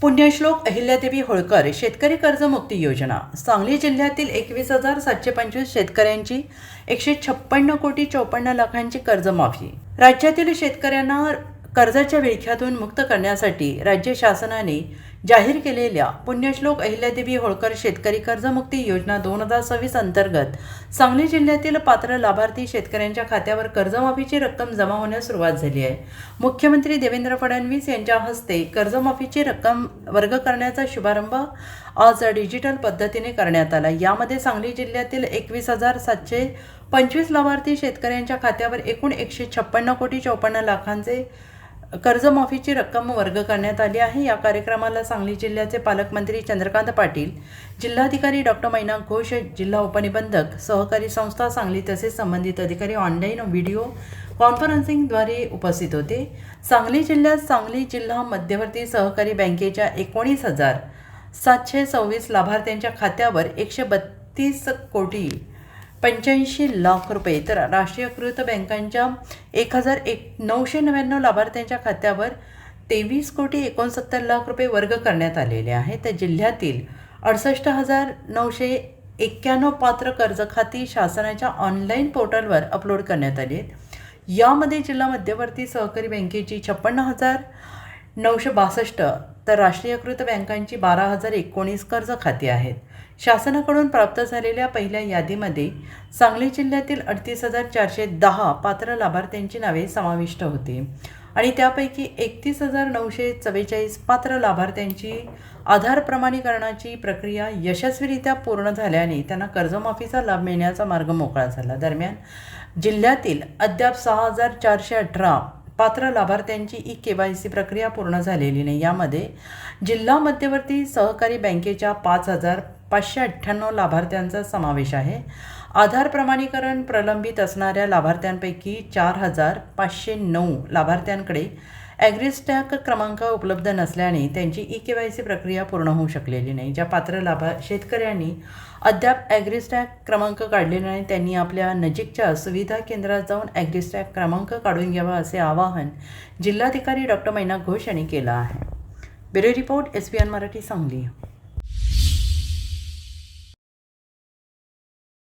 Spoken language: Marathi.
पुण्यश्लोक अहिल्यादेवी होळकर शेतकरी कर्जमुक्ती योजना. सांगली जिल्ह्यातील 21,725 शेतकऱ्यांची 156 कोटी 54 लाखांची कर्जमाफी. राज्यातील शेतकऱ्यांना कर्जाच्या विळख्यातून मुक्त करण्यासाठी राज्य शासनाने जाहीर केलेल्या पुण्यश्लोक अहिल्यादेवी होळकर शेतकरी कर्जमुक्ती योजना 2026 अंतर्गत सांगली जिल्ह्यातील पात्र लाभार्थी शेतकऱ्यांच्या खात्यावर कर्जमाफीची रक्कम जमा होण्यास सुरुवात झाली आहे. मुख्यमंत्री देवेंद्र फडणवीस यांच्या हस्ते कर्जमाफीची रक्कम वर्ग करण्याचा शुभारंभ आज डिजिटल पद्धतीने करण्यात आला. यामध्ये सांगली जिल्ह्यातील 21,725 लाभार्थी शेतकऱ्यांच्या खात्यावर एकूण 156 कोटी 54 लाखांचे कर्जमाफीची रक्कम वर्ग करण्यात आली आहे. या कार्यक्रमाला सांगली जिल्ह्याचे पालकमंत्री चंद्रकांत पाटील, जिल्हाधिकारी डॉक्टर मैनाक घोष, जिल्हा उपनिबंधक, सहकारी संस्था सांगली तसेच संबंधित अधिकारी ऑनलाईन व्हिडिओ कॉन्फरन्सिंगद्वारे उपस्थित होते. सांगली जिल्ह्यात सांगली जिल्हा मध्यवर्ती सहकारी बँकेच्या 19,726 लाभार्थ्यांच्या खात्यावर 132 कोटी 85 लाख रुपये तर राष्ट्रीयकृत बँकांच्या 1,999 लाभार्थ्यांच्या खात्यावर 23 कोटी 69 लाख रुपये वर्ग करण्यात आलेले आहेत. तर जिल्ह्यातील 68,991 पात्र कर्ज खाती शासनाच्या ऑनलाईन पोर्टलवर अपलोड करण्यात आली आहेत. यामध्ये जिल्हा मध्यवर्ती सहकारी बँकेची 56,962 तर राष्ट्रीयकृत बँकांची 12,019 कर्ज खाती आहेत. शासनाकडून प्राप्त झालेल्या पहिल्या यादीमध्ये सांगली जिल्ह्यातील 38,410 पात्र लाभार्थ्यांची नावे समाविष्ट होती आणि त्यापैकी 31,944 पात्र लाभार्थ्यांची आधार प्रमाणीकरणाची प्रक्रिया यशस्वीरित्या पूर्ण झाल्याने त्यांना कर्जमाफीचा लाभ मिळण्याचा मार्ग मोकळा झाला. दरम्यान जिल्ह्यातील अद्याप 6,418 पात्र लाभार्थ्यांची KYC प्रक्रिया पूर्ण झालेली नाही. यामध्ये जिल्हा मध्यवर्ती सहकारी बँकेच्या 5,598 लाभार्थ्यांचा समावेश आहे. आधार प्रमाणीकरण प्रलंबित असणाऱ्या लाभार्थ्यांपैकी 4,509 लाभार्थ्यांकडे ॲग्रिस्टॅक क्रमांक उपलब्ध नसल्याने त्यांची KYC प्रक्रिया पूर्ण होऊ शकलेली नाही. ज्या पात्र शेतकऱ्यांनी अद्याप ॲग्रिस्टॅक क्रमांक काढलेला नाही त्यांनी आपल्या नजीकच्या सुविधा केंद्रात जाऊन ॲग्रिस्टॅक क्रमांक काढून घ्यावा असे आवाहन जिल्हाधिकारी डॉक्टर मैनाक घोष यांनी केलं आहे. Bureau report SBN Marathi Sangli.